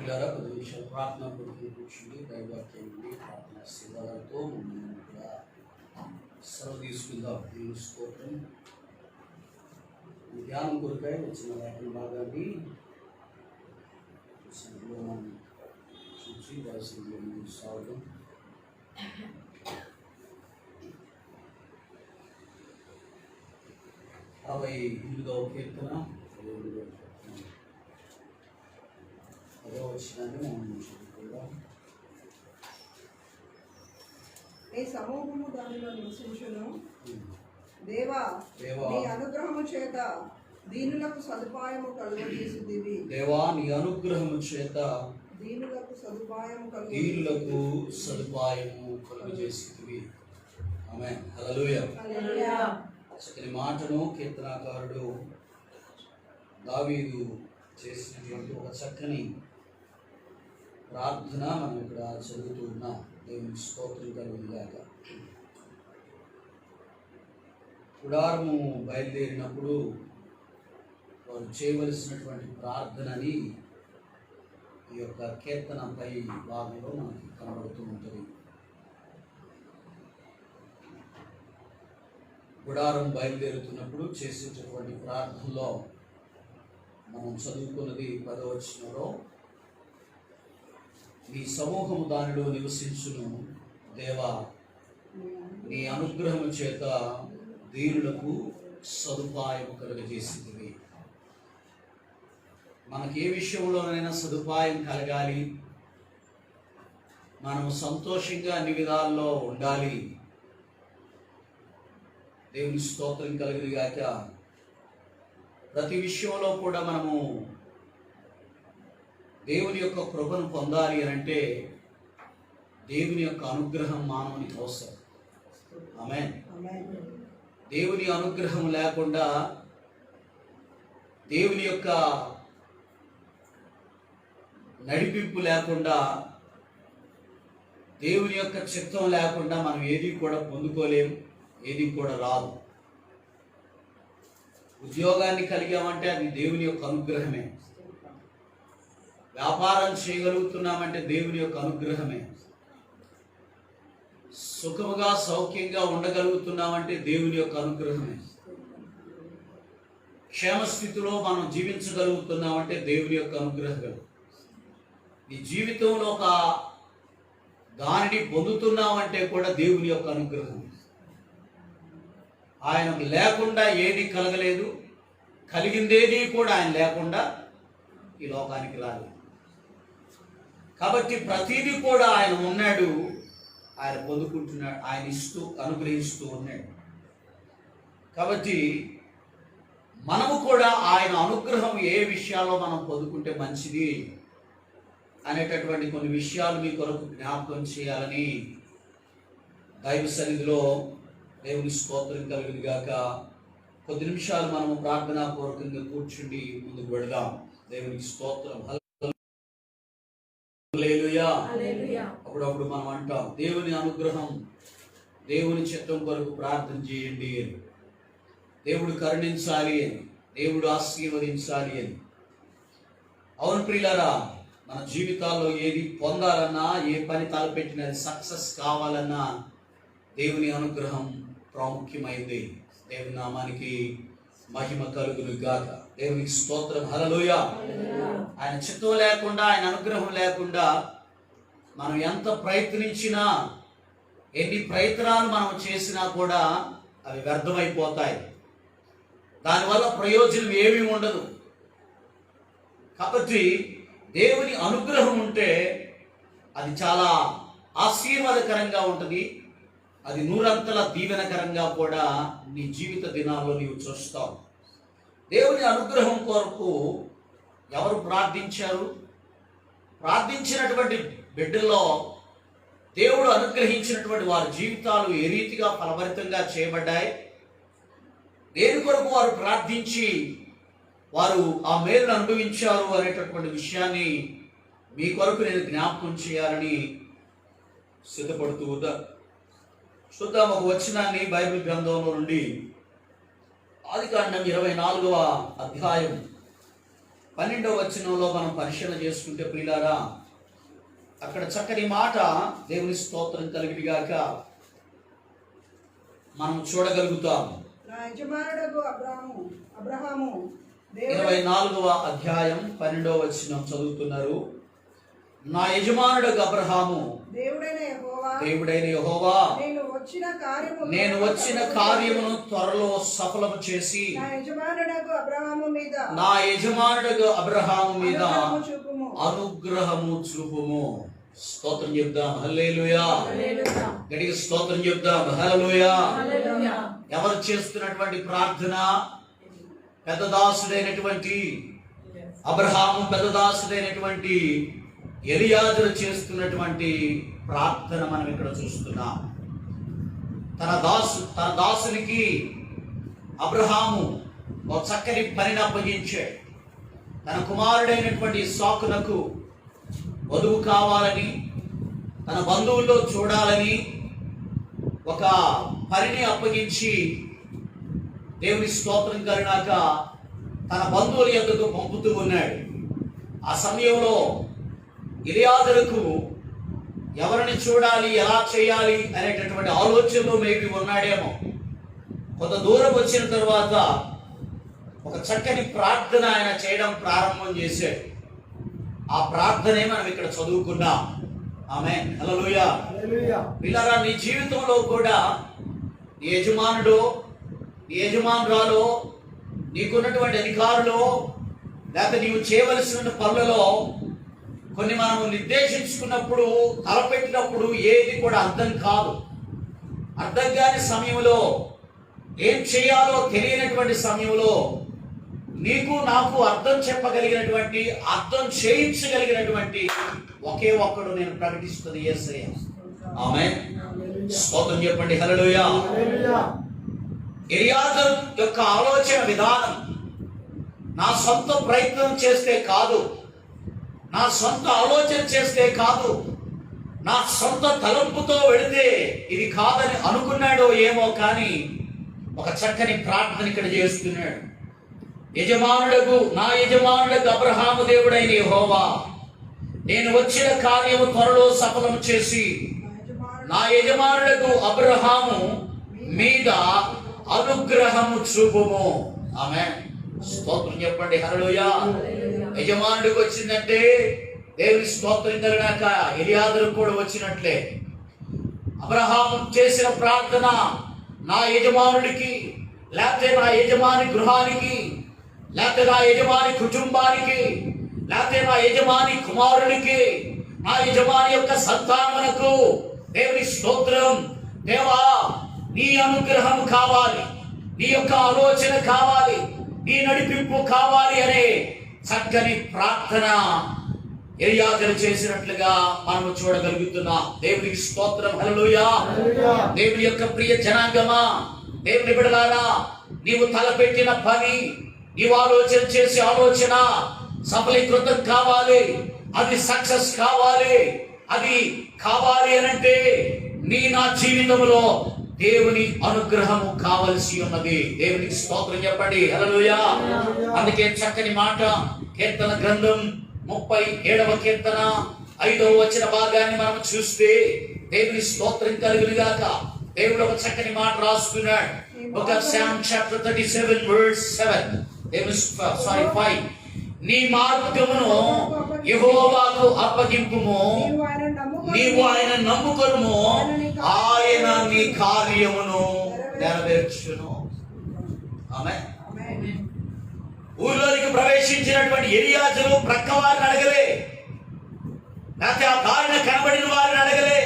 ప్రియులారా, కొద్ది నిమిషాలు ప్రార్థన కొరకు కూర్చుండి దైవాక్యం నుండి ప్రార్థన శివాలతో మనం కూడా సెలవు తీసుకుందాం. దేవుని స్తోత్రం. ధ్యానం కొరకై వచ్చిన లేఖన భాగాన్ని మనం చూసి దర్శనంలో ముందుకు సాగడం. అరవై 8వ కీర్తన 10వ వచనాన్ని మనం చదువుకుందాం. నీ సమూహము దానిలో నివసించును. దేవా, నీ అనుగ్రహము చేత దీనులకు సదుపాయము కలుగజేసిదివి. దేవా, నీ అనుగ్రహము చేత దీనులకు సదుపాయము కలుగజేసిదివి. ఆమేన్. హల్లెలూయా. చక్కని మాటను కీర్తనాకారుడు దావీదు చేసినటువంటి ఒక చక్కని ప్రార్థన మనం ఇక్కడ చదువుతూ ఉన్నాం. దేవునికి స్తోత్రం కలుగుగాక. గుడారము బయలుదేరినప్పుడు వారు చేయవలసినటువంటి ప్రార్థనని ఈ యొక్క కీర్తనపై భాగంలో మనకి కనబడుతూ ఉంటుంది. గుడారం బయలుదేరుతున్నప్పుడు చేసేటటువంటి ప్రార్థనలో మనం చదువుకున్నది 10వ వచనంలో, నీ సమూహము దానిలో నివసించును. దేవా, నీ అనుగ్రహము చేత దీనులకు సదుపాయం కలుగజేసింది. మనకి ఏ విషయంలోనైనా సదుపాయం కలగాలి, మనము సంతోషంగా అన్ని విధాల్లో ఉండాలి. దేవుని స్తోత్రం కలుగుగాక. ప్రతి విషయంలో కూడా మనము దేవుని యొక్క కృపను పొందాలి అని అంటే దేవుని యొక్క అనుగ్రహం మానవునికి అవసరం. ఆమేన్. దేవుని అనుగ్రహం లేకుండా, దేవుని యొక్క నడిపింపు లేకుండా, దేవుని యొక్క చిత్తం లేకుండా మనం ఏది కూడా పొందుకోలేము, ఏది కూడా రాదు. ఉద్యోగాన్ని కలిగామంటే అది దేవుని యొక్క అనుగ్రహమే. వ్యాపారం చేయగలుగుతున్నామంటే దేవుని యొక్క అనుగ్రహమే. సుఖముగా సౌఖ్యంగా ఉండగలుగుతున్నామంటే దేవుని యొక్క అనుగ్రహమే. క్షేమస్థితిలో మనం జీవించగలుగుతున్నామంటే దేవుని యొక్క అనుగ్రహమే. నీ జీవితంలో ఒక దానిని పొందుతున్నామంటే కూడా దేవుని యొక్క అనుగ్రహం. ఆయన లేకుండా ఏది కలగలేదు, కలిగిందేది కూడా ఆయన లేకుండా ఈ లోకానికి రాలేదు. కాబట్టి ప్రతిదీ కూడా ఆయన ఉన్నాడు, ఆయన పొందుకుంటున్నాడు, ఆయన ఇస్తూ అనుగ్రహిస్తూ ఉన్నాడు. కాబట్టి మనము కూడా ఆయన అనుగ్రహం ఏ విషయాల్లో మనం పొందుకుంటే మంచిది అనేటటువంటి కొన్ని విషయాలు మీ కొరకు జ్ఞాపకం చేయాలని దైవ సన్నిధిలో దేవుని స్తోత్రం కలుగును గాక. కొద్ది నిమిషాలు మనము ప్రార్థనా పూర్వకంగా కూర్చుండి ముందుకు వెళదాం. దేవునికి స్తోత్రం. హల్లెలూయా. అప్పుడప్పుడు మనం అంటాం దేవుని అనుగ్రహం, దేవుని చిత్తం కొరకు ప్రార్థన చేయండి అని, దేవుడు కరుణించాలి అని, దేవుడు ఆశీర్వదించాలి అని. అవును ప్రియులారా, మన జీవితాల్లో ఏది పొందాలన్నా, ఏ పని తలపెట్టినా సక్సెస్ కావాలన్నా దేవుని అనుగ్రహం ప్రాముఖ్యమైంది. దేవుని నామానికి మహిమ కలుగును గాక. దేవునికి స్తోత్రం. హల్లెలూయా. ఆయన చిత్తం లేకుండా, ఆయన అనుగ్రహం లేకుండా మనం ఎంత ప్రయత్నించినా, ఎన్ని ప్రయత్నాలు మనం చేసినా కూడా అవి వ్యర్థమైపోతాయి. దానివల్ల ప్రయోజనం ఏమీ ఉండదు. కాబట్టి దేవుని అనుగ్రహం ఉంటే అది చాలా ఆశీర్వాదకరంగా ఉంటుంది. అది నూరంతల దీవెనకరంగా కూడా నీ జీవిత దినాల్లో నీవు చూస్తావు. దేవుని అనుగ్రహం కొరకు ఎవరు ప్రార్థించారు? ప్రార్థించినటువంటి బిడ్డల్లో దేవుడు అనుగ్రహించినటువంటి వారి జీవితాలు ఏ రీతిగా ఫలభరితంగా చేయబడ్డాయి, దేని కొరకు వారు ప్రార్థించి వారు ఆ మేలును అనుభవించారు అనేటటువంటి విషయాన్ని మీ కొరకు నేను జ్ఞాపకం చేయాలని సిద్ధపడుతూ ఉందా. చూద్దాం ఒక వచనాన్ని బైబిల్ గ్రంథంలో నుండి. ఆదికాండం 24వ అధ్యాయం 12వ వచనంలో మనం పరిశీలన చేసుకుంటే ప్రియులారా, అక్కడ చక్కని మాట, దేవుని స్తోత్రం కలిగినగాక, మనం చూడగలుగుతాం. నా యజమానుడగు అబ్రహాము 24వ అధ్యాయం 12వ వచనం చదువుతున్నారు. నా యజమానుడగు అబ్రహాము దేవుడైన యెహోవా నేను వచ్చిన కార్యమును త్వరలో సఫలము చేసి నా యజమానుడగు అబ్రహాము మీద అనుగ్రహము చూపుము. స్తోత్రం చెప్దాం, హల్లెలూయా. గట్టిగా స్తోత్రం చెప్దాం, హల్లెలూయా. ఎవరు చేస్తున్నటువంటి ప్రార్థన? పెద్ద దాసుడైనటువంటి అబ్రహాము, పెద్ద దాసుడైనటువంటి ఎలియాజరు చేస్తున్నటువంటి ప్రార్థన మనం ఇక్కడ చూస్తున్నాం. తన దాసునికి అబ్రహాము ఒక చక్కని పనిని అప్పగించాడు. తన కుమారుడైనటువంటి ఇస్సాకునకు వధువు కావాలని, తన బంధువుల్లో చూడాలని ఒక పనిని అప్పగించి దేవుని స్తోత్రం కలిగినాక తన బంధువుల యొద్దకు పంపుతూ ఉన్నాడు. ఆ సమయంలో ఎలియాజరుకు ఎవరిని చూడాలి, ఎలా చేయాలి అనేటటువంటి ఆలోచనలో మేబీ ఉన్నాడేమో. కొంత దూరం వచ్చిన తర్వాత ఒక చక్కని ప్రార్థన ఆయన చేయడం ప్రారంభం చేశాడు. ఆ ప్రార్థనే మనం ఇక్కడ చదువుకున్నాం. ఆమేన్, హల్లెలూయా. పిల్లరా, నీ జీవితంలో కూడా నీ యజమానుడో, నీ యజమానురాలో, నీకున్నటువంటి అధికారులో, లేకపోతే నీవు చేయవలసిన పనులలో కొన్ని మనము నిర్దేశించుకున్నప్పుడు, తలపెట్టినప్పుడు ఏది కూడా అర్థం కాదు. అర్థం కాని సమయంలో, ఏం చేయాలో తెలియనటువంటి సమయంలో నీకు నాకు అర్థం చెప్పగలిగినటువంటి, అర్థం చేయించగలిగినటువంటి ఒకే ఒక్కడు నేను ప్రకటిస్తుంది యేసయ్య. ఆమేన్, స్తోత్రం చెప్పండి, హల్లెలూయా. ఎలియాజరు యొక్క ఆలోచన విధానం నా సొంత ప్రయత్నం చేస్తే కాదు, నా సొంత ఆలోచన చేస్తే కాదు, నా సొంత తలంపుతో వెళితే ఇది కాదని అనుకున్నాడో ఏమో, కానీ ఒక చక్కని ప్రార్థన ఇక్కడ చేస్తున్నాడు. నా యజమానుడకు అబ్రహాము దేవుడైన యెహోవా నేను వచ్చిన కార్యము త్వరలో సఫలం చేసి నా యజమానుడకు అబ్రహాము మీద అనుగ్రహము చూపుము. ఆమేన్, స్తోత్రం చెప్పండి, హల్లెలూయా. యజమానుడికి వచ్చిందంటే దేవుని స్తోత్రం కలిగినాక ఎలియాజరు కూడా వచ్చినట్లే. అబ్రహాము చేసిన ప్రార్థన నా యజమానుడికి, లేకపోతే నా యజమాని గృహానికి, లేకపోతే నా యజమాని కుటుంబానికి, లేకపోతే నా యజమాని కుమారునికి, నా యజమాని యొక్క సంతానమునకు దేవుని స్తోత్రం. దేవా, నీ అనుగ్రహం కావాలి, నీ యొక్క ఆలోచన కావాలి, నీ నడిపింపు కావాలి అనే చక్కని ప్రార్థన ఎలియాజరు చేసినట్లుగా మనం చూడగలుగుతున్నాం. దేవునికి స్తోత్రం, హల్లెలూయా. దేవుని యొక్క ప్రియ జనాంగమా, దేవుని బిడ్డలారా, నీవు తలపెట్టిన పని, నీవు ఆలోచన చేసే ఆలోచన సఫలీకృతం కావాలి, అది సక్సెస్ కావాలి. అది కావాలి అనంటే నా జీవితంలో దేవుని అనుగ్రహము కావలసి ఉన్నది. దేవునికి స్తోత్రం చెప్పండి, హల్లెలూయా. అందుకే చక్కని మాట, కీర్తన గ్రంథం 37వ కీర్తన 5వ వచన భాగాన్ని మనం చూస్తే దేవుని స్తోత్రం కలుగునుగాక. దేవుడు ఒక చక్కని మాట రాసుకున్నాడు. ఒక Psalm chapter 37 verse 7. 5. నీ మార్గమును యెహోవాకు అప్పగింపుము, నీవు ఆయన నమ్ముకొనుము, ఆయన నీ కార్యమును నెరవేర్చును. ఆమేన్. ఊరిలోనికి ప్రవేశించినటువంటి ఎలియాజరు ప్రక్క వారిని అడగలే, లేకపోతే ఆ దారిన కనబడిన వారిని అడగలే,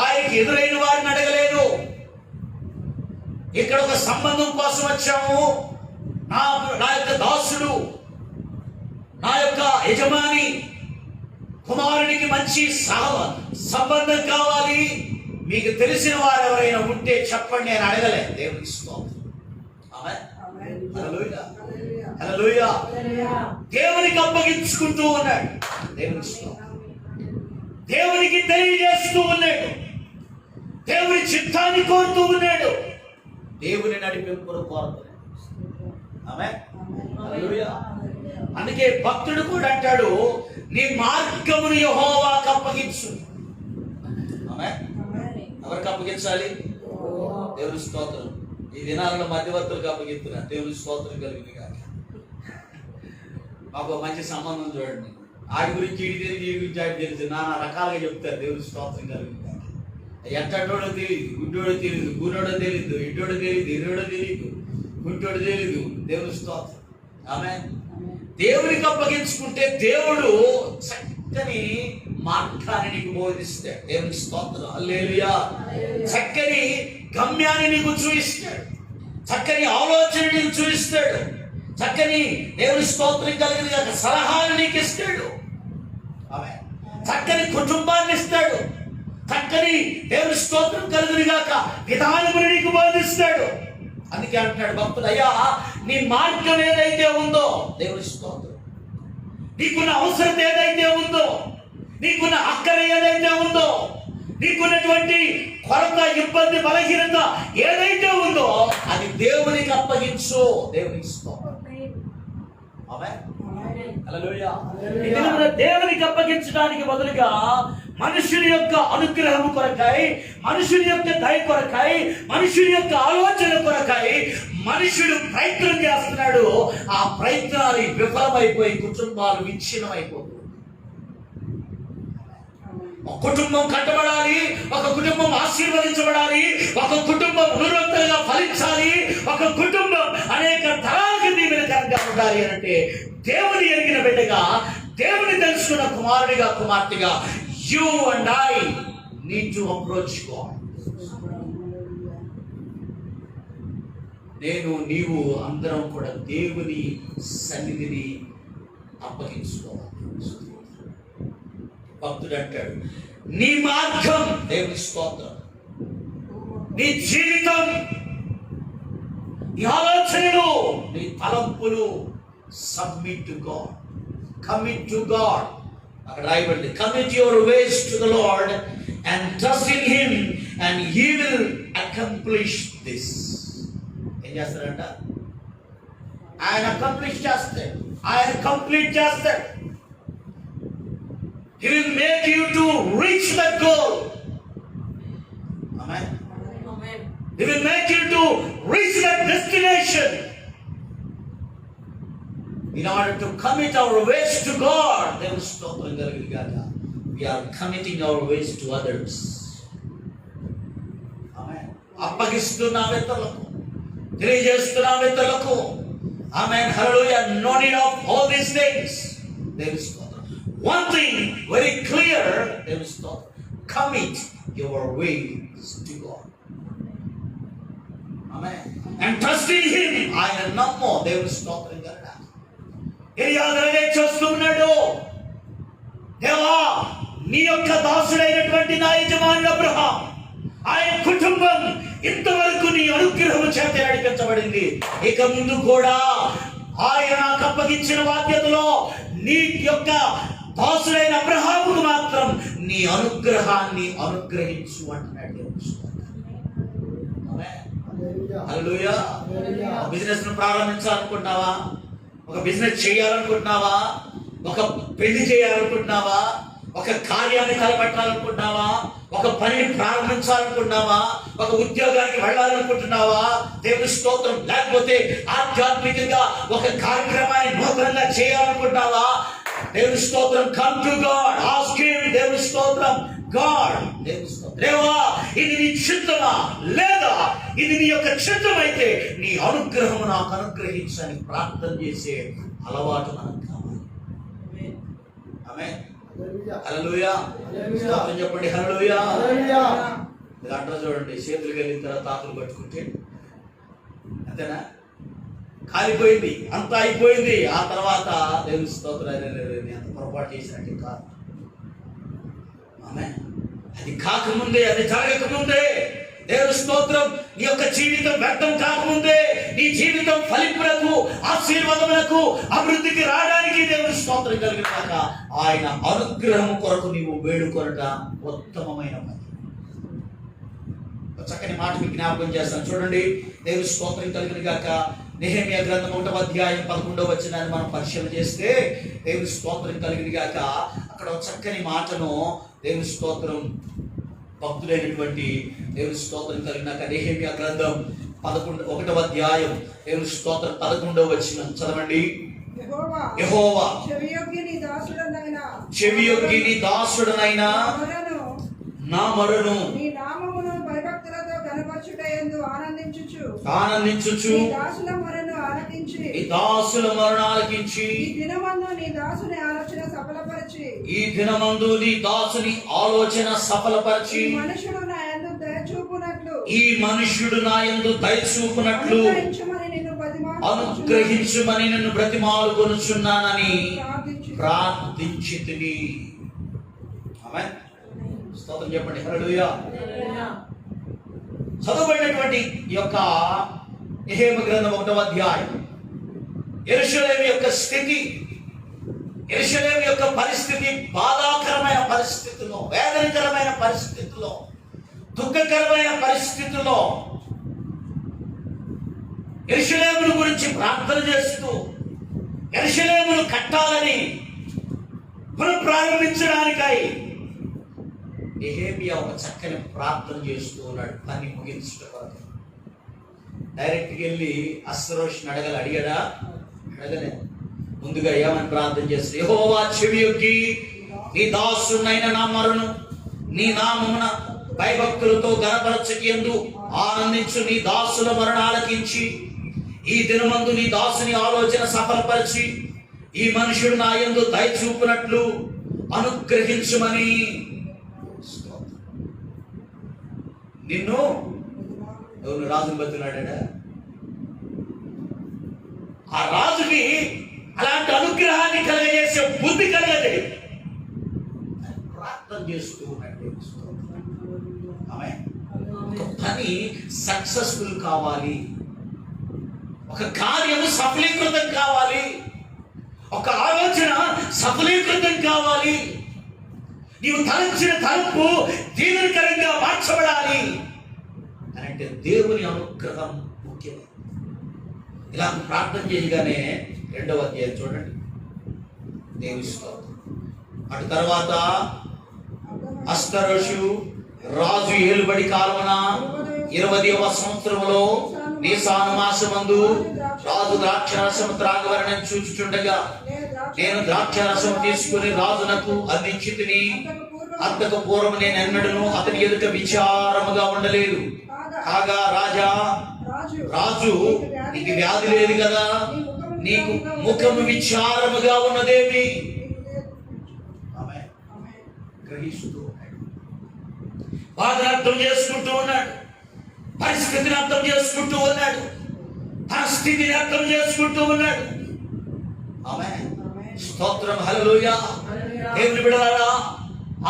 ఆయనకి ఎదురైన వారిని అడగలేదు. ఇక్కడ ఒక సంబంధం కోసం వచ్చాము. నా యొక్క దాసుడు, నా యొక్క యజమాని కుమారునికి మంచి సంబంధం కావాలి. మీకు తెలిసిన వారు ఎవరైనా ఉంటే చెప్పండి అని అడగలే. దేవునికి స్తోత్రం. ఆమేన్, హల్లెలూయా, హల్లెలూయా. దేవునికి అప్పగించుకుంటూ ఉన్నాడు. దేవునికి స్తోత్రం. దేవునికి తెలియజేస్తూ ఉన్నాడు. దేవుని చిత్తాన్ని కోరుతూ ఉన్నాడు. దేవుని నడిపింపును కోరుతున్నాడు. ఆమేన్, హల్లెలూయా. అందుకే భక్తుడు కూడా అంటాడు, నీ మార్గమును యెహోవాకు అప్పగించు. ఆమేన్. ఎవరికి అప్పగించాలి? దేవుని స్తోత్రం. ఈ దినాలలో మధ్యవర్తులకు అప్పగిస్తున్నారు. దేవుని స్తోత్రం కలిగింది కాక. మాకు మంచి సంబంధం చూడండి. ఆడి గురించి ఈడి తెలియదు, ఈ గురించి ఆడి తెలుసు, నానా రకాలుగా చెప్తారు. దేవుని స్తోత్రం కలిగింది కాక. ఎట్టడోడో తెలియదు, గుడ్డోడో తెలియదు, గుణోడో తెలియదు, ఇడ్డోడో తెలియదు, ఇరుడో తెలియదు, గుంటోడు తెలియదు. దేవుని స్తోత్రం. ఆమేన్. దేవునికి అప్పగించుకుంటే దేవుడు చక్కని మార్గాన్ని నీకు బోధిస్తాడు. దేవుని స్తోత్రం. హల్లెలూయా. చక్కని గమ్యాన్ని నీకు చూపిస్తాడు, చక్కని ఆలోచన నీకు చూపిస్తాడు, చక్కని దేవుని స్తోత్రం కలిగిన సలహాలు నీకు ఇస్తాడు. ఆమేన్. చక్కని కుటుంబాన్ని ఇస్తాడు, చక్కని దేవుని స్తోత్రం కలిగిన గాక విధానములు నీకు బోధిస్తాడు. అందుకే అంటున్నాడు భక్తుడు, అయ్యా నీ మార్గం ఏదైతే ఉందో, దేవుని స్తోత్రం, నీకున్న అవసరం ఏదైతే ఉందో, నీకున్న అక్కర ఏదైతే ఉందో, నీకున్నటువంటి కొరత, ఇబ్బంది, బలహీనత ఏదైతే ఉందో అది దేవునికి అప్పగించు. దేవునికి స్తోత్రం. ఆమేన్. హల్లెలూయా. ఈ దినమున దేవునికి అప్పగించడానికి బదులుగా మనుషుని యొక్క అనుగ్రహం కొరకై, మనుషుని యొక్క దయ కొరకై, మనుషుని యొక్క ఆలోచన కొరకై మనుషుడు ప్రయత్నం చేస్తున్నాడు. ఆ ప్రయత్నాలు విఫలమైపోయి కుటుంబాలు విచ్ఛిన్నమైపోతుంది. ఒక కుటుంబం కట్టబడాలి, ఒక కుటుంబం ఆశీర్వదించబడాలి, ఒక కుటుంబం ఉన్నతంగా ఫలించాలి, ఒక కుటుంబం అనేక తరాలకు దీవెనకరంగా ఉండాలి అంటే దేవుని ఎరిగిన బిడ్డగా, దేవుని తెలుసుకున్న కుమారుడిగా, కుమార్తెగా you and I need to approach God. నేను, నీవు అందరం కూడా దేవుని సన్నిధిని అప్పగించుకోవాలి. భక్తుడు అంటాడు, నీ మార్గం, దేవుని స్తోత్రం, నీ జీవితం, నీ ఆలోచనలు, నీ తలంపులు submit to God, commit to God. అక్కడ రాయబడింది, commit your ways to the lord and trust in him and he will accomplish this. ఏం చేస్తాడంట? ఆయన అకంప్లిష్ చేస్తాడు, ఆయన కంప్లీట్ చేస్తాడు. He will make you to reach that goal. Amen. Amen. He will make you to reach that destination. In order to commit our ways to God, we are committing our ways to others. Amen. అప్పగిస్తున్నాం ఇతరులకు, తెలియజేస్తున్నాం ఇతరులకు. Amen. Hallelujah. No need of all these things. There is one thing very clear. There is commit your ways to God. Amen. And trust in Him. ఆయన నమ్ము. దేవుని స్తోత్రం కలుగును. ఎలియాజరే చేస్తున్నాడు, దేవా నీ యొక్క దాసుడైనటువంటి నా యజమానుడు అబ్రహాం, ఆయన కుటుంబం ఇంతవరకు నీ అనుగ్రహం చేత నడిపించబడింది. ఇక ముందు కూడా ఆయన నాకు అప్పగించిన బాధ్యతలో నీ యొక్క దాసుడైన అబ్రహాముకు మాత్రం నీ అనుగ్రహాన్ని అనుగ్రహించు అంటున్నాడు. హల్లెలూయా. బిజినెస్ ను ప్రారంభించాలనుకుంటున్నావా? ఒక బిజినెస్ చేయాలనుకుంటున్నావా? ఒక పెళ్లి చేయాలనుకుంటున్నావా? ఒక కార్యాన్ని తలపెట్టాలనుకుంటున్నావా? ఒక పనిని ప్రారంభించాలనుకుంటున్నావా? ఒక ఉద్యోగానికి వెళ్ళాలనుకుంటున్నావా? దేవుని స్తోత్రం. లేకపోతే ఆధ్యాత్మికంగా ఒక కార్యక్రమాన్ని నూతనంగా చేయాలనుకుంటున్నావా? దేవుని స్తోత్రం. Come to God, ask him. దేవుని స్తోత్రం. గాడ్, దేవుని స్తోత్రం. దేవా ఇది నీ చిత్తమా, లేదా ఇది నీ యొక్క చిత్తం అయితే నీ అనుగ్రహం నాకు అనుగ్రహించని ప్రార్థన చేసే అలవాటు మనకు కావాలి. ఆమేన్. హల్లెలూయా. చెప్పండి హల్లెలూయా. మీరు అంటారు చూడండి, చేతులు కలిగిన తర్వాత తాకులు పట్టుకుంటే అంతేనా? కాలిపోయింది, అంతా అయిపోయింది. ఆ తర్వాత దేవుని స్తోత్రాన్ని అంత పొరపాటు చేసినట్టు కాదు. ఆమేన్. అది కాకముందే, అది జరగకముందే, దేవుని స్తోత్రం, నీ యొక్క జీవితం వ్యర్థం కాకముందే, నీ జీవితం ఫలింపులకు, ఆశీర్వాదములకు, అభివృద్ధికి రావడానికి దేవుని స్తోత్రం కలిగినాక ఆయన అనుగ్రహం కొరకు నీవు వేడుకొనట ఉత్తమమైన పని. చక్కని మాట మీకు జ్ఞాపకం చేస్తాను చూడండి. దేవుని స్తోత్రం కలిగిన గాక. నెహెమ్యా గ్రంథం 1వ అధ్యాయం 11వ వచనాన్ని మనం పరిశీలన చేస్తే దేవుని స్తోత్రం కలిగిన గాక అక్కడ ఒక చక్కని మాటను దేవుని స్తోత్రం భక్తులైనటువంటి దేవుని స్తోత్రం కలిగినాక నెహెమ్యా గ్రంథం 1వ అధ్యాయం దేవుని స్తోత్రం 11వ వచనం చదవండి. యెహోవా చెవియొగ్గి నీ దాసుడనైనా నా మొరను నీ నామమును భయభక్తులతో ఘనపరచుటయందు ఆనందించుచు నీ దాసుల మొరను ఆలకించి ఈ దినమందు నీ దాసుని ఆలోచన సఫలపరచి ఈ మనుషుడు నా యందు దయచూపునట్లు అనుగ్రహించుమని నిన్ను బ్రతిమాలుకొనుచున్నానని ప్రార్థించితిని. ఆమేన్. స్తోత్రం చెప్పండి. హల్లెలూయా. చదవబడినటువంటి ఈ యొక్క నెహెమ్యా గ్రంథం 1వ అధ్యాయం యెరూషలేము యొక్క స్థితి, యెరూషలేము యొక్క పరిస్థితి బాధాకరమైన పరిస్థితుల్లో, వేదనకరమైన పరిస్థితుల్లో, దుఃఖకరమైన పరిస్థితుల్లో యెరూషలేమును గురించి ప్రార్థన చేస్తూ యెరూషలేమును కట్టాలని పునఃప్రారంభించడానికై నెహెమ్యా ఒక చక్కని ప్రార్థన చేస్తూ ఉన్నాడు. పని ముగించుట కొరకు డైరెక్ట్గా వెళ్ళి అస్సరోషుని అడిగాడా? అడగలే. ముందుగా ఏమని ప్రార్థన చేస్తూ, యెహోవా చెవియొగ్గి నీ దాసునైన నా మొరను నీ నామమున భయభక్తులతో ఘనపరచుటయందు ఆనందించు నీ దాసుల మొరను ఆలకించి ఈ దినమందు నీ దాసుని ఆలోచన సఫలపరిచి ఈ మనుషుడు నా యందు దయ చూపునట్లు అనుగ్రహించుమని. నిన్ను ఎవరు రాజుని బతున్నాడా? ఆ రాజుకి అలాంటి అనుగ్రహాన్ని కలగజేసే బుద్ధి కలగదే ప్రార్థన చేస్తూ ఉన్నాడు. ఆమె ఒక పని సక్సెస్ఫుల్ కావాలి, ఒక కార్యము సఫలీకృతం కావాలి, ఒక ఆలోచన సఫలీకృతం కావాలి, నీవు తలంచిన తలంపు దీవెనకరంగా మార్చబడాలి అని అంటే దేవుని అనుగ్రహం ముఖ్యం. ఇలా ప్రార్థన చేయగానే 2వ అధ్యాయం చూడండి. దేవుని స్తోత్రం. అటు తర్వాత అస్తరోషు రాజు ఏలుబడి కాలమున 20వ సంవత్సరములో నీసాను మాసమందు రాజు ద్రాక్షారసము త్రాగవలెనని చూచుచుండగా నేను ద్రాక్షారసం తీసుకుని రాజునకు అందించితిని. అంతకు పూర్వం నేను ఎన్నడను అతని ఎదుట విచారముగా ఉండలేదు. కాగా రాజు నీకు వ్యాధి లేదు కదా, నీకు ముఖము విచారముగా ఉన్నదేమి? గ్రహిస్తూ బాధ అర్థం చేసుకుంటూ ఉన్నాడు, పరిస్థితిని అర్థం చేసుకుంటూ ఉన్నాడు, తన స్థితిని అర్థం చేసుకుంటూ ఉన్నాడు. ఆమేన్. స్తోత్రం. హల్లెలూయా. దేవుని బిడ్డలారా,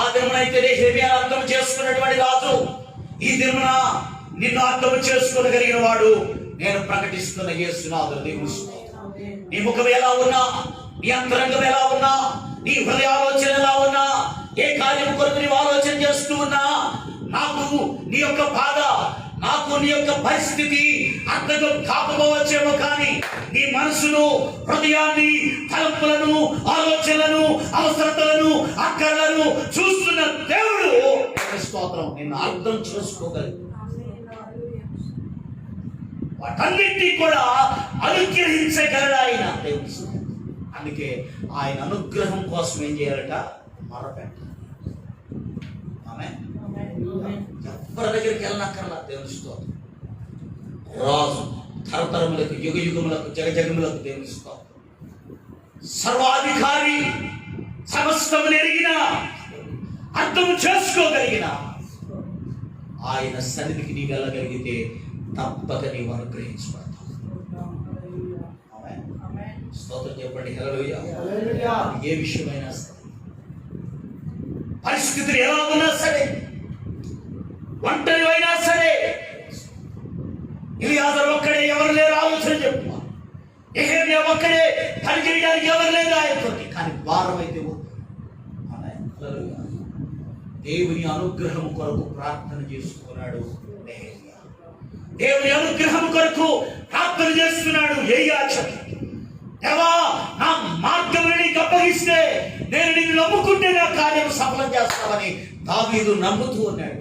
ఆ దినమునైతే నెహెమ్యా అర్థం చేసుకున్నటువంటి రాజు ఈ దినమున నిన్ను అర్థం చేసుకోగలిగిన వాడు నేను ప్రకటిస్తున్న యేసునాథుడు. దేవుని స్తోత్రం. నీ ముఖం ఎలా ఉన్నా, నీ అంతరంగం ఎలా ఉన్నా, నీ హృదయ ఆలోచన ఎలా ఉన్నా, ఏ కార్యం కొరకు నీవు ఆలోచన చేస్తూ ఉన్నా, నాకు నీ యొక్క బాధ, నాకు నీ యొక్క పరిస్థితి అర్థం కాకపోవచ్చేమో, కానీ నీ మనసును, హృదయాన్ని, తలంపులను, ఆలోచనలను, అవసరతలను, అక్కర్లను చూస్తున్న దేవుడు స్తోత్రం నిన్ను అర్థం చేసుకోగలడు. వాటన్నిటినీ కూడా అనుగ్రహించగలడు ఆయన. అందుకే ఆయన అనుగ్రహం కోసం ఏం చేయాలట? మొరపెట్టాలి. ఆమేన్. ఎవరి దగ్గరికి వెళ్ళనక్కర్లా. దేవుని స్తోత్రం. రాజు తరతరములకు, యుగయుగములకు, జగజగములకు దేవుని స్తోత్రం. సర్వాధికారి, సమస్తమును ఎరిగిన, అర్థం చేసుకోగలిగిన ఆయన సన్నిధికి నీవు వెళ్ళగలిగితే తప్పక నీవు అనుగ్రహించబడతావు. స్తోత్రం చెప్పండి. హల్లెలూయా. ఏ విషయమైనా సరే, పరిస్థితులు ఎలా ఉన్నా సరే, ఒంటరి అయినా సరే, ఎలియాజరు ఒక్కడే, ఎవరు లేరు ఆలోచన చెప్పు. నెహెమ్యా ఒక్కడే, పని చేయడానికి ఎవరు లేదు ఆయనతో, కానీ భారం అయితే ఉంది. దేవుని అనుగ్రహం కొరకు ప్రార్థన చేసుకున్నాడు నెహెమ్యా. దేవుని అనుగ్రహం కొరకు ప్రార్థన చేస్తున్నాడు ఏయాచను. దేవా, నా మార్గం నీకు అప్పగిస్తే నేను నిన్ను నమ్ముకుంటే నా కార్యం సఫలం చేస్తావని దావీదు నమ్ముతూ ఉన్నాడు.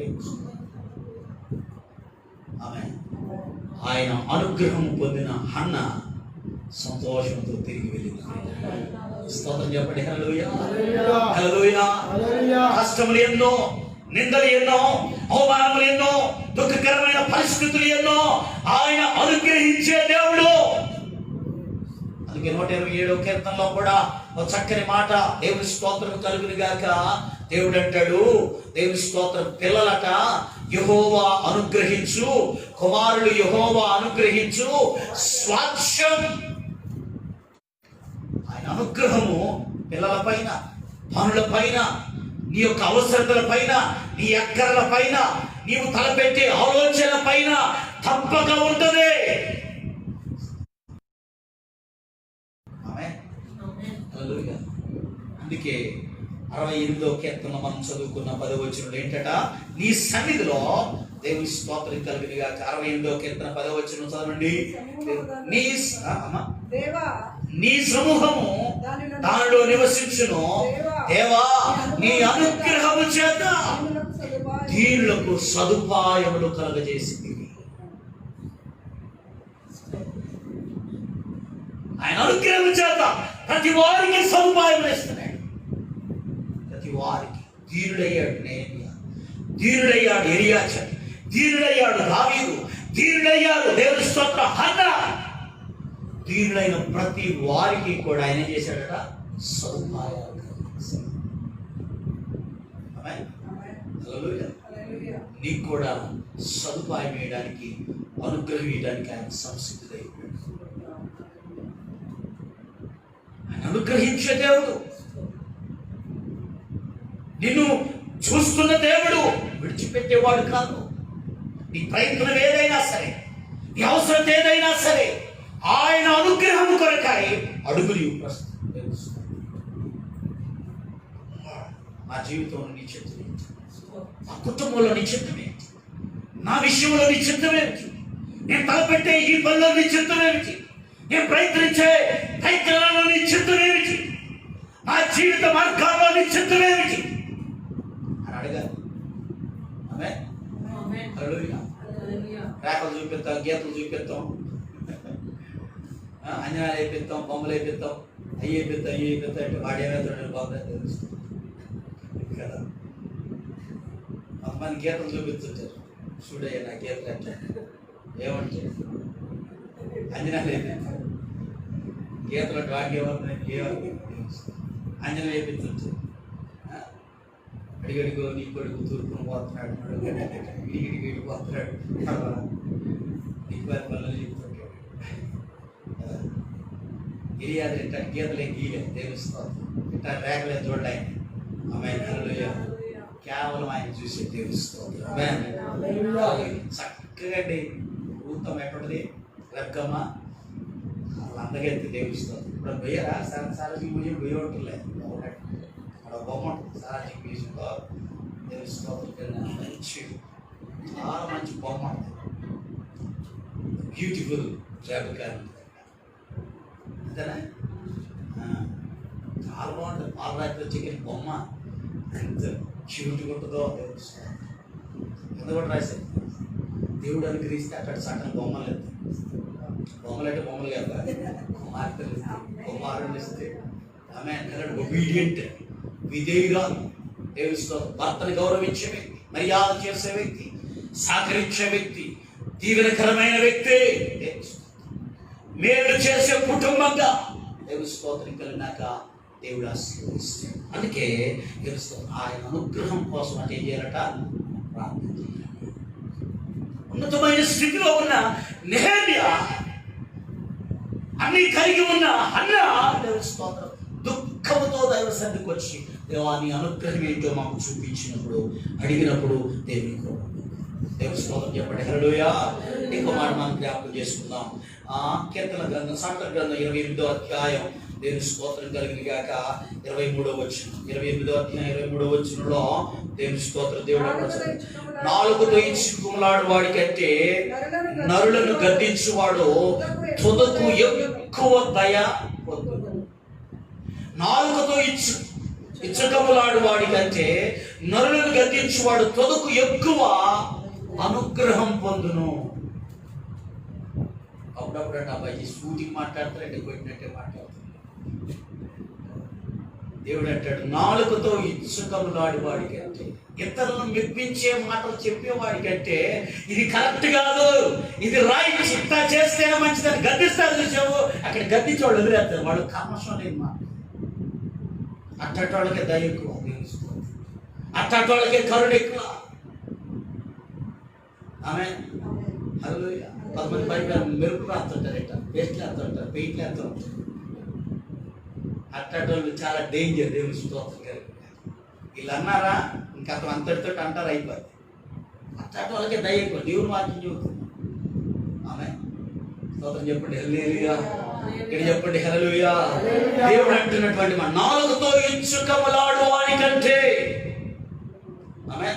ఆమేన్. ఆయన అనుగ్రహం పొందిన హన్న సంతోషంతో తిరిగి వెళ్ళింది. స్తోత్రం చెప్పండి. హల్లెలూయా, హల్లెలూయా. కష్టములు ఎన్నో, నిందలు ఎన్నో, అవమానములు ఎన్నో, దుఃఖకరమైన పరిస్థితులు ఎన్నో ఆయన అనుగ్రహించే దేవుడు. అందుకే 127వ కీర్తనలో కూడా ఒక చక్కని మాట, దేవుని స్తోత్రం కలుగును గాక. దేవుడు అంటాడు, దేవుని స్తోత్రం, పిల్లలట యెహోవా అనుగ్రహించు, కుమారులు యెహోవా అనుగ్రహించు స్వాస్థ్యం. ఆయన అనుగ్రహము పిల్లల పైన, పనుల పైన, నీ యొక్క అవసరతల పైన, నీ అక్కరల పైన, నీవు తలపెట్టే ఆలోచన పైన తప్పక ఉంటుంది. అందుకే 68వ కీర్తన మనం చదువుకున్న 10వ వచనంలో ఏంటట, నీ సన్నిధిలో దేవుని స్తోత్రం కలుగును గాక. 68వ కీర్తన 10వ వచనం చదవండి. నీ సమూహము దానిలో నివసించును. దేవా, నీ అనుగ్రహము చేత దీనులకు సదుపాయములు కలుగజేసింది. ఆయన అనుగ్రహం చేత ప్రతి వారికి సదుపాయములు ఇస్తున్నాడు. ప్రతి వారికి దీనుడయ్యాడు నెహెమ్యా, దీనుడయ్యాడు ఎలియాచను, దీనుడయ్యాడు దావీదు, దీనుడయ్యాడు దేవుని స్తోత్రం హన్న. దీనుడైన ప్రతి వారికి కూడా ఆయన ఏం చేశాడట, సదుపాయాలు. నీకు కూడా సదుపాయం వేయడానికి, అనుగ్రహం వేయడానికి ఆయన సంసిద్ధుడైపోయాడు. ఆయన అనుగ్రహించే దేవుడు, నిన్ను చూస్తున్న దేవుడు, విడిచిపెట్టేవాడు కాదు. నీ ప్రయత్నం ఏదైనా సరే, నీ అవసరం ఏదైనా సరే, ఆయన అనుగ్రహం కొరకాయి అడుగులు నా జీవితంలో నీ చిత్తమేంటి, నా కుటుంబంలో నీ చిత్తమేంటి, నా విషయంలో నీ చిత్తమేంటి, నేను తలపెట్టే ఈ పనిలో నీ చిత్తమేమిటి, నేను ప్రయత్నించే ప్రయత్నాలలో నీ చిత్తమేమిటి, నా జీవిత మార్గాల్లో నీ చిత్తమేమిటి అని అడగాలి. ఆమేన్. హల్లెలూయా. రేఖలు చూపిస్తాం, గీతలు చూపిస్తాం, అంజనాలు వేపిస్తాం, బొమ్మలు వేపిస్తాం, అయ్యి వేపిస్తాం, అయ్యి వేపిస్తాం అంటే వాడు ఏమవుతాడు బాగుందని తెలుస్తుంది కదా. కొంతమంది గీతలు చూపిస్తుంటారు, చూడయ్య నా గీతలు అంటే ఏమంటే అంజనాలు వేపిస్తాం, గీతలు అంటే వాడికి ఏమవుతుంది, అంజనం వేపిస్తుంటారు. అడిగడిగో నీ కొడుకు తూర్పును పోతున్నాడు, ఇడిగిడికి వెళ్ళిపోతున్నాడు, నీకు పనులు చెప్తుంటాడు. గిరియాది ఇట్లా గీతలే గీయలేదు, దేవుస్తాం ఇట్లా రేఖలే చూడలే. ఆమేన్. హల్లెలూయా. కేవలం ఆయన చూసి దేవుస్తాం. చక్కగా భూతం ఎక్కడది రక్కమ్మ అందగెత్తి దేవుస్తాం. ఇప్పుడు బొయ్యరా సారాజీ మ్యూజియం బొయ్య ఉంటుందిలే, అక్కడ బొమ్మ ఉంటుంది సారాజీ మ్యూజియంలో దేవుస్తాం. మంచి, చాలా మంచి బొమ్మ ఉంటుంది, బ్యూటిఫుల్ ట్రాఫిక్ అంతేనా, చాలా బాగుంటుంది. పాలరాతిలో చికెన్ బొమ్మ ఎంత క్యూట్గా ఉంటుందో తెలుస్తుంది. కింద కూడా రాశారు, దేవుడు అనుగ్రహిస్తే అక్కడ సగం బొమ్మలు ఎత్తాయి. బొమ్మలు అంటే బొమ్మలు కదా, కుమార్తెలు ఇస్తే, కుమారులు ఇస్తే. ఆమె ఒబీడియంట్, విధేయురాలు, దేవుడితో భర్తను గౌరవించే వ్యక్తి, మర్యాద చేసే వ్యక్తి, సహకరించే వ్యక్తి, దీవెనకరమైన వ్యక్తి, మేలు చేసే కుటుంబంగా దేవుడి స్తోత్రం కలిగినాక దేవుడు ఆశీర్వదిస్తాడు. అందుకే ఆయన అనుగ్రహం కోసం అంటే ఏం చేయాలట, ప్రార్థన చేయాలి. ఉన్నతమైన స్థితిలో ఉన్న నెహెమ్యా, అన్ని కలిగి ఉన్న హన్న దేవుడి స్తోత్రం దుఃఖంతో దైవ సన్నిధికి వచ్చి, దేవా నీ అనుగ్రహం ఏంటో మాకు చూపించినప్పుడు, అడిగినప్పుడు దేవునికి దేవుడి స్తోత్రం చెప్పండి. హల్లెలూయా. ఇంకో మాట మనం జ్ఞాపకం చేసుకుందాం. కీర్తన గ్రంథం, సామెతల గ్రంథం 28వ అధ్యాయం దేవుని స్తోత్రం కలిగిన గాక. 23వ వచనం, 28వ అధ్యాయం 23వ వచనంలో దేవుని స్తోత్రం. దేవుడు నాలుగుతో ఇచ్చి కుమలాడు వాడికంటే నరులను గద్దించువాడు తుదకు ఎక్కువ దయ పొందును. నాలుగుతో ఇచ్చకములాడు వాడికంటే నరులను గద్దించువాడు తుదకు ఎక్కువ అనుగ్రహం పొందును. అప్పుడప్పుడు అంటే అబ్బాయి సూటికి మాట్లాడతారంటే కొట్టినట్టే మాట్లాడతారు. దేవుడు అంటాడు, నాలుగుతో ఇచ్చకములాడు వాడికంటే, ఇతరులను మెప్పించే మాటలు చెప్పేవాడికంటే, ఇది కరెక్ట్ కాదు, ఇది రైట్, ఇట్లా చేస్తేనే మంచిదని గద్దిస్తారు. చూసావు, అక్కడ గద్దించి వాళ్ళు వదిలేస్తారు. వాళ్ళు కమర్షం లేని మాట. అట్టటి వాళ్ళకే దయ ఎక్కువ, అట్టటి వాళ్ళకే కరుణ ఎక్కువ. ఆమె హల్లెలూయా. 10 మంది పైగా మెరుపు రాస్తుంటారట, పేస్ట్లు వేస్తుంటారు, పెయింట్లు వేస్తుంటారు. అట్టటి వాళ్ళు చాలా డేంజర్. దేవుని స్తోత్రం కలిగి వీళ్ళు అన్నారా ఇంకా అతను అంతటితో అంటారు, అయిపోయింది. అట్టటి వాళ్ళకే దయ ఎక్కువ. దేవుని వాక్యం చెబుతుంది. ఆమె స్తోత్రం చెప్పండి, హల్లెలూయా. ఇక్కడ చెప్పండి, హల్లెలూయా. దేవుడు అంటున్నటువంటి మాట, నాలుగుతో ఇచ్చుకములాడు వాడికంటే. ఆమె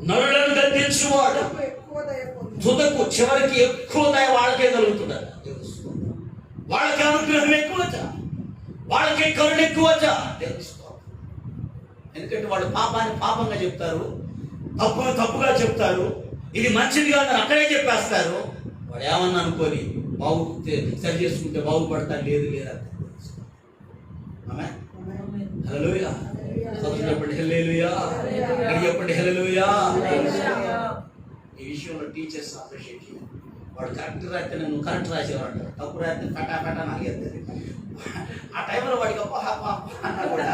నరులను గద్దించువాడు తుదకు చివరికి ఎక్కువ దయ వాళ్ళకే కలుగుతుందట. వాళ్ళకి అనుగ్రహం ఎక్కువచ, వాళ్ళకి కరుణ ఎక్కువచ. ఎందుకంటే వాళ్ళు పాపాన్ని పాపంగా చెప్తారు, తప్పును తప్పుగా చెప్తారు, ఇది మంచిది కాదని అక్కడే చెప్పేస్తారు. వాడు ఏమన్నా అనుకోని సరి చేసుకుంటే బాగుపడతారు. లేదు లేదా. ఆమె హల్లెలూయా. చెప్పండి, హల్లెలూయా. చెప్పండి, హల్లెలూయా. ఈ విషయంలో టీచర్స్ అప్రిషియేట్ చేయాలి. వాడు కరెక్ట్ రాస్తే నువ్వు కరెక్ట్ రాసేవాడు అంటారు, తప్పు రాస్తే ఫటాఫటా నాలుగేస్తుంది. ఆ టైంలో వాడికి అన్నా కూడా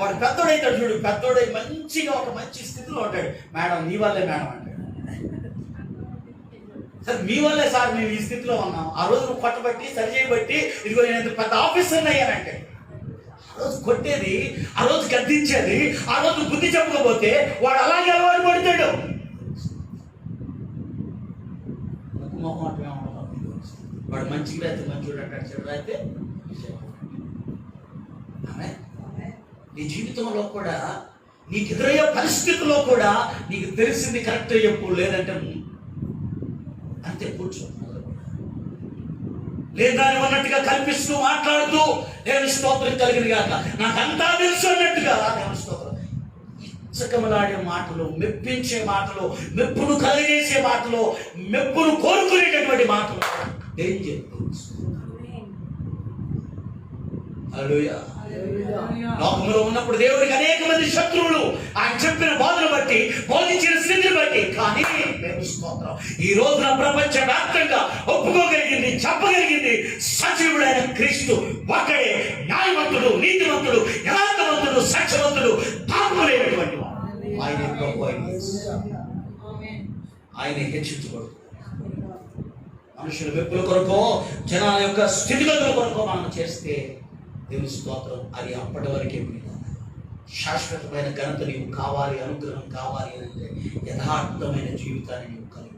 వాడు పెద్దోడైతాడు. చూడు, పెద్దోడై మంచిగా ఒక మంచి స్థితిలో ఉంటాడు. మేడం నీ వల్లే మేడం అంటాడు. సార్ మీ వల్లే సార్ మేము ఈ స్థితిలో ఉన్నాం. ఆ రోజు నువ్వు కొట్టబట్టి సరి చేయబట్టి ఇదిగో నేను పెద్ద ఆఫీసర్ అయ్యానంటే, ఆ రోజు కొట్టేది, ఆ రోజు గద్దించేది, ఆ రోజు బుద్ధి చెప్పకపోతే వాడు అలాగే అలవాటు పడతాడు. వాడు మంచిగా అయితే మంచిగా అంటాడు, చెడు అయితే. నీ జీవితంలో కూడా, నీకు ఎదురయ్యే పరిస్థితుల్లో కూడా నీకు తెలిసింది కరెక్ట్ చెప్పు, లేదంటే అంతే కూర్చో. లేదా అన్నట్టుగా కల్పిస్తూ మాట్లాడుతూ దేవుని స్తోత్రం కలిగిన గాక. నాకంతా తెలుసు అన్నట్టుగా దేవుని స్తోత్రం. ఇచ్చకమలాడే మాటలు, మెప్పించే మాటలు, మెప్పును కలిగేసే మాటలు, మెప్పును కోరుకునేటటువంటి మాటలు డేంజర్. హల్లెలూయా. లోకంలో ఉన్నప్పుడు దేవుడికి అనేక మంది శత్రువులు, ఆయన చెప్పిన బోధన బట్టి, బోధించిన స్థితిని బట్టి. కానీ దేవుని స్తోత్రం, ఈ రోజున ప్రపంచ వ్యాప్తంగా ఒప్పుకోగలిగింది, చెప్పగలిగింది, సజీవుడైన క్రీస్తు ఒక్కడే న్యాయవంతుడు, నీతివంతుడు, యథార్థవంతుడు, సాక్షవంతుడు, తాత్పర్యమైనటువంటి వాడు. ఆయన ప్రభు, ఆయన హెచ్చించబడుతుంది. మనుషుల మెప్పుల కొరకు, జనాల యొక్క స్థితిగతుల కొరకు మనం చేస్తే దేవుని స్తోత్రం, అది అప్పటి వరకే శాశ్వతమైన ఘనత నీవు కావాలి, అనుగ్రహం కావాలి అంటే యథార్థమైన జీవితాన్ని నీవు కలిగి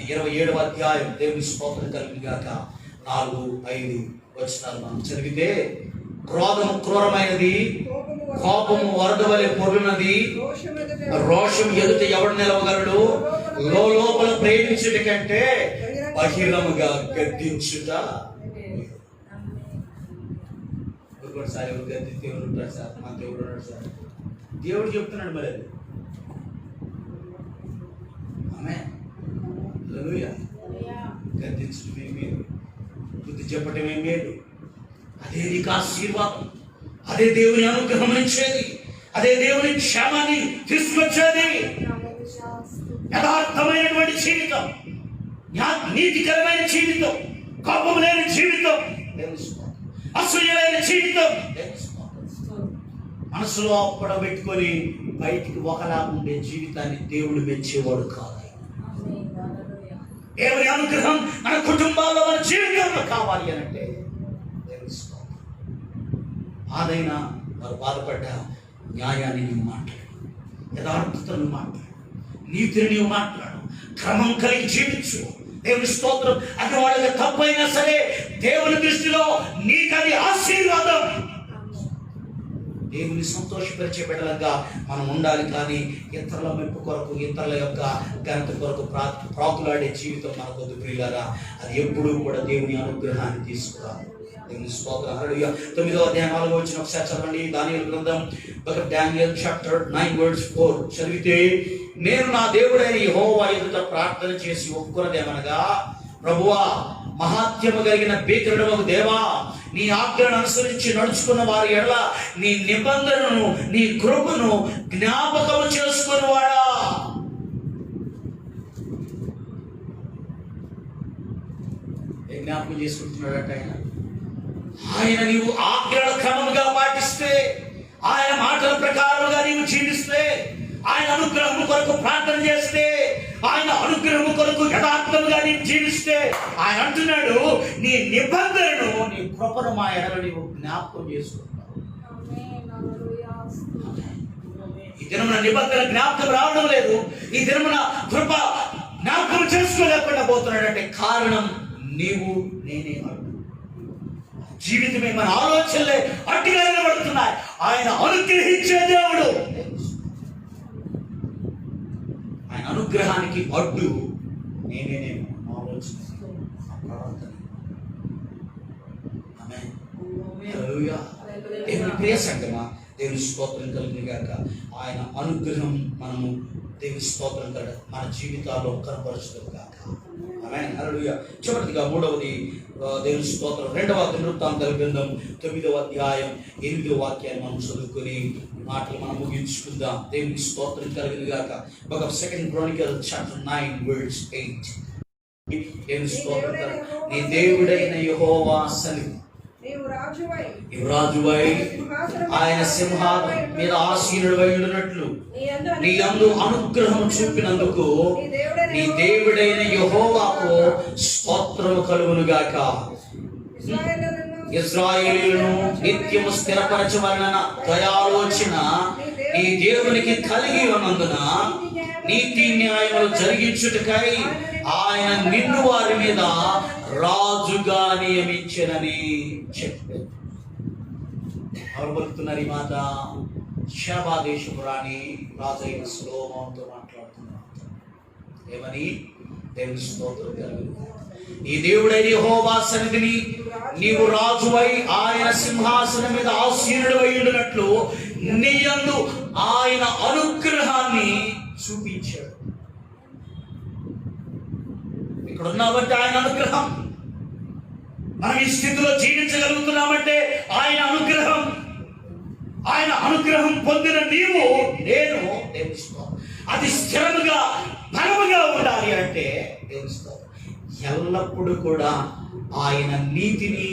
27వ అధ్యాయం దేవుని స్తోత్రం కలిగి గాక. 4-5 వచనాలు మనం చదివితే, క్రోధము క్రూరమైనది, కోపము వరద వలె పొర్లునది, రోషం ఎదుట ఎవడు నిలవగలడు? లోపల ప్రేమించుట కంటే బహిరంగంగా గద్దించుట. సార్ ఎవరు గద్ది, దేవుడు ఉంటాడు సార్, మా దేవుడు ఉన్నాడు సార్, దేవుడు చెప్తున్నాడు. మరి అది ఆమె హల్లెలూయా. గద్దించడమే మేలు, బుద్ధి చెప్పటమే మేలు. అదే నీకు ఆశీర్వాదం, అదే దేవుని అనుగ్రహం ఇచ్చేది, అదే దేవుని క్షేమాన్ని తీసుకొచ్చేది. యథార్థమైనటువంటి జీవితం, నీతికరమైన జీవితం, కోపం లేని జీవితం, అసూయలైన జీవితం, మనసులో అప్పడబెట్టుకొని బయటికి ఒకలా ఉండే జీవితాన్ని దేవుడు మెచ్చేవాడు కాదు. దేవుని అనుగ్రహం మన కుటుంబాల్లో, మన జీవితంలో కావాలి అనంటే ఆదైనా వారు బాధపడ్డ న్యాయాన్ని నువ్వు మాట్లాడు, యథార్థతను మాట్లాడు, నీతిని నీవు మాట్లాడు, క్రమం కలిగి జీవించు. దేవుని స్తోత్రం. అది వాళ్ళకి తప్పైనా సరే దేవుని దృష్టిలో నీకది ఆశీర్వాదం. దేవుని సంతోషపరిచే బిడ్డలుగా మనం ఉండాలి. కానీ ఇతరుల మెప్పు కొరకు, ఇతరుల యొక్క ఘనత కొరకు ప్రాకులాడే జీవితం మనకొద్దు ప్రియులారా. అది ఎప్పుడూ కూడా దేవుని అనుగ్రహాన్ని తీసుకురాదు. దేవుని స్తోత్రం. హల్లెలూయా. 9వ అధ్యాయం 4వ వచనం ఒకసారి చదవండి. దానియేలు గ్రంథం book of Daniel chapter 9 verse 4 చదివితే, నేను నా దేవుడైన యెహోవా ఎదుట ప్రార్థన చేసి ఒప్పుకున్నదేమనగా, ప్రభువా, మహాత్యము కలిగిన భీకరుడవగు దేవా, నీ ఆజ్ఞలను అనుసరించి నడుచుకున్న వారి ఎడల నీ నిబంధనను, నీ కృపను జ్ఞాపకము చేసుకున్నవాడా. ఏ జ్ఞాపకం చేసుకుంటున్నాడట ఆయన నీవు ఆజ్ఞల క్రమముగా పాటిస్తే, ఆయన మాటల ప్రకారముగా నీవు జీవిస్తే, ఆయన అనుగ్రహము కొరకు ప్రార్థన చేస్తే, ఆయన అనుగ్రహము కొరకు యథార్థముగా నీవు జీవిస్తే, ఆయన అంటున్నాడు, నీ నిబంధనను, నీ కృపను మా ఎడల నీవు జ్ఞాపకం చేసుకుంటావు. ఈ దినమున నిబంధన జ్ఞాపకం రావడం లేదు. ఈ దినమున కృప జ్ఞాపకం చేసుకోలేకుండా పోతున్నాడంటే కారణం నీవు నేనే. జీవితమే మన ఆలోచనలే అడ్డుగా నిలబడుతున్నాయి. ఆయన అనుగ్రహించే దేవుడు. ఆయన అనుగ్రహానికి అడ్డు నేనే ఆలోచన, ప్రవర్తన. ఆమేన్. హల్లెలూయా. దేవుని ప్రియ సంగమా, దేవుని స్తోత్రం కలిగిన గాక. ఆయన అనుగ్రహం మనము దేవుని స్తోత్రం కల మన జీవితాల్లో కనపరుచుతుంది కాక. ఆమేన్. హల్లెలూయా. చివరిగా మూడవది దేవుని స్తోత్రం. 2వ దినవృత్తాంతాల గ్రంథం 9వ అధ్యాయం 8వ వాక్యాన్ని మనం చదువుకొని మాటలు మనం ముగించుకుందాం. దేవునికి స్తోత్రం కలిగిన గాక. Book of 2 Chronicles chapter 9 verse 8. దేవుని స్తోత్రం. నీ దేవుడైన యెహోవా సన్నిధి నీవు రాజువై ఆయన సింహాసనం మీద ఆసీనుడవై ఉండునట్లు నీ యందు అనుగ్రహం చూపినందుకు నీ దేవుడైన యెహోవాకు స్తోత్రము కలుగును గాక. ఇశ్రాయేలును నిత్యము స్థిరపరచవలన దయాలోచన నీ దేవునికి కలిగి ఉన్నందున నీతి న్యాయములు జరిగించుటకై ఆయన నిన్ను వారి మీద రాజుగా నియమించనని చెప్పారు. ఎవరు పలుకుతున్నారు ఈ మాట? షాబా దేశపు రాణి రాజైన సొలొమోనుతో మాట్లాడుతున్నారు. ఏమని? దేవుని స్తోత్రం కలుగును. ఈ దేవుడైన యెహోవా సన్నిధిని నీవు రాజువై ఆయన సింహాసనం మీద ఆసీనుడవై ఉండునట్లు నీ యందు ఆయన అనుగ్రహాన్ని చూపించాడు. ఇక్కడ ఉన్నామంటే ఆయన అనుగ్రహం. మనం ఈ స్థితిలో జీవించగలుగుతున్నామంటే ఆయన అనుగ్రహం. ఆయన అనుగ్రహం పొందిన నీవు నేను దేవునిస్తాను. అది స్థిరముగా బలముగా ఉండాలి అంటే దేవునిస్తాను. ఎల్లప్పుడూ కూడా ఆయన నీతిని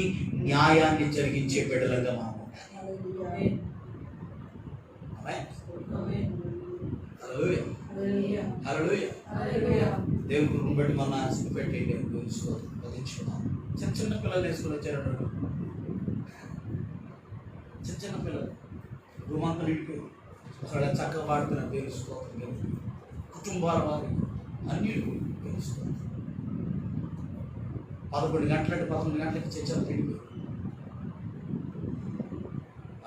న్యాయాన్ని జరిగించే బిడ్డలుగా మనం ఉండాలి. దేవుని కృపను బట్టి మన పెట్టి వదిలించుకున్నాం. చిన్న చిన్న పిల్లలు వేసుకుని వచ్చారు. చిన్న చిన్న పిల్లలు రూమంతా నిండిపోయి అక్కడ చక్కగా పాడుతున్నారు. దేవుని స్తోత్రం. కుటుంబాల వారి అన్ని తెలుసుకోవాలి. 11 గంటలంటే 11 గంటలకి చర్చలు తిరిగిపోయి.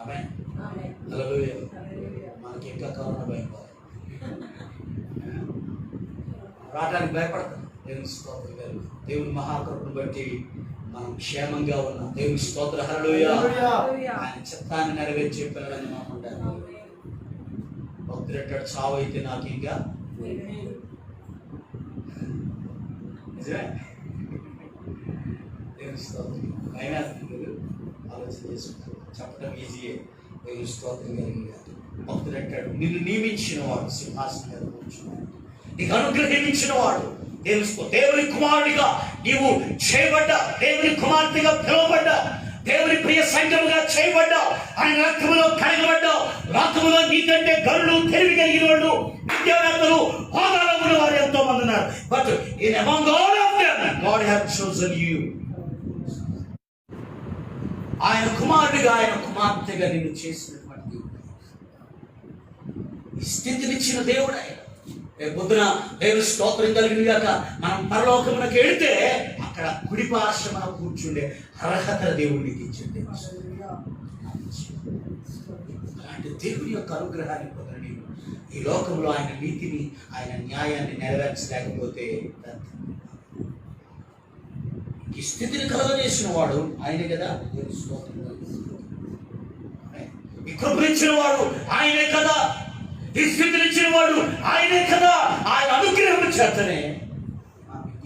ఆమేన్. హల్లెలూయా. మనకి ఇంకా కరోనా భయం రావడానికి భయపడతాం. దేవుని స్తోత్రం. దేవుని మహాకృపను బట్టి మనం క్షేమంగా ఉన్నాం. దేవుని స్తోత్రం. హల్లెలూయా. ఆయన చిత్తాన్ని నెరవేర్చే పిల్లలని మనం ఉండాలి. భక్తుడు చావు అయితే నాకు ఇంకా నిజమే. దేవుని స్తోత్రం. అయినా ఆలోచన చేసుకుంటారు. చెప్పడం ఈజీయే. దేవుని స్తోత్రం కలిగి భక్తుడు అంటాడు, నిన్ను నియమించిన వాడు సింహాసనం మీద కూర్చున్నాడు, నీకు అనుగ్రహించిన వాడు. దేవుని కుమారుడిగా నీవు చేయబడ్డా, దేవుని కుమార్తెగా పిలువబడ్డా, దేవుని ప్రియ సంఘముగా చేయబడ్డా, ఆయన రక్తములో కడగబడ్డా. రక్తములో నీకంటే గరుడు, తెలివి కలిగిన వాళ్ళు, విద్యావేత్తలు, హోదాలో ఉన్న వారు ఎంతో మంది ఉన్నారు. But in among all of them God have chosen you. ఆయన కుమారుడిగా, ఆయన కుమార్తెగా నిన్ను చేసినటువంటి ఈ స్థితినిచ్చిన దేవుడు ఆయన. పొద్దున దేవుని స్తోత్రం కలిగింది కాక మనం పరలోకమునకు వెళితే అక్కడ కుడి పార్శ్వమున కూర్చుండే అర్హత దేవుడికి ఇచ్చింది. అలాంటి దేవుని యొక్క అనుగ్రహాన్ని పొందని ఈ లోకంలో ఆయన నీతిని ఆయన న్యాయాన్ని నెరవేర్చలేకపోతే ఈ స్థితిని కలగజేసిన వాడు ఆయనే కదా. దేవుని స్తోత్రం ఈ కృపనిచ్చిన వాడు ఆయనే కదా. ఈ స్థితిని ఇచ్చిన వాడు ఆయనే కదా. ఆయన అనుగ్రహం చేతనే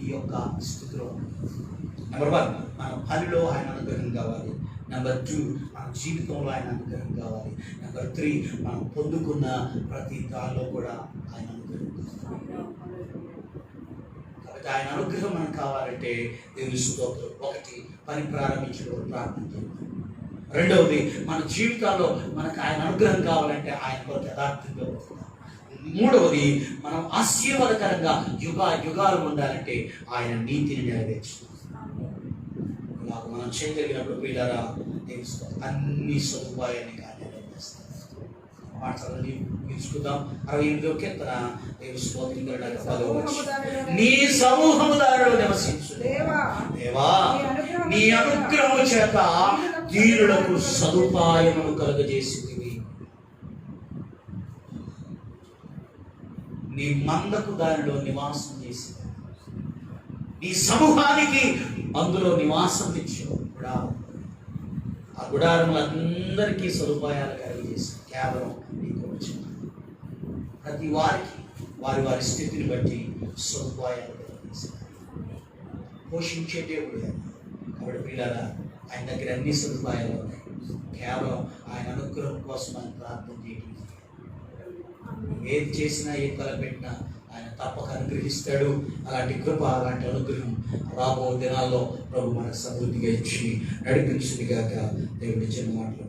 ఈ యొక్క స్థితిలో నెంబర్ 1 మన పనిలో ఆయన అనుగ్రహం కావాలి. నెంబర్ 2 మన జీవితంలో ఆయన అనుగ్రహం కావాలి. నెంబర్ 3 మనం పొందుకున్న ప్రతి దానిలో కూడా ఆయన అనుగ్రహం కావాలి. కాబట్టి ఆయన అనుగ్రహం మనకు కావాలంటే దేవుని స్తోత్రం. 1 పని ప్రారంభించడం ప్రార్థన చేయాలి. 2వది మన జీవితాల్లో మనకు ఆయన అనుగ్రహం కావాలంటే ఆయన కొరకు యథార్థంగా ఉండాలి. 3వది మనం ఆశీర్వాదకరంగా యుగాలు ఉండాలంటే ఆయన నీతిని నెరవేర్చుకోవాలి. ఇలాగ మనం చేయగలిగినప్పుడు పిల్లరా అన్ని సదుపాయాన్ని నెరవేరుస్తాం. మాటలని తీసుకుందాం. 68వ కీర్తన దేవుని స్తోత్రం. నీ సమూహము దారిలో నివసించు దేవా, నీ అనుగ్రహము చేత దీనులకు సదుపాయమును కలుగజేసింది. నీ మందకు దానిలో నివాసం చేసింది. నీ సమూహానికి అందులో నివాసం ఇచ్చావు. ఆ గుడారములు అందరికీ సదుపాయాలు కలిగజేసి కేవలం నీకు వచ్చింది. ప్రతి వారికి వారి స్థితిని బట్టి సదుపాయాలు కలిగజేసి పోషించే దేవుడు. కాబట్టి పిల్లరా ఆయన దగ్గర అన్ని సదుపాయాలు ఉన్నాయి. కేవలం ఆయన అనుగ్రహం కోసం ఆయన ప్రార్థన చేయడం. ఏది చేసినా ఏ తలపెట్టినా ఆయన తప్పక అనుగ్రహిస్తాడు. అలాంటి కృప అలాంటి అనుగ్రహం రాబో దినాల్లో ప్రభు మనకు సమృద్ధిగా ఇచ్చి నడిపించుగాక. దేవుడి చిన్న మాటలు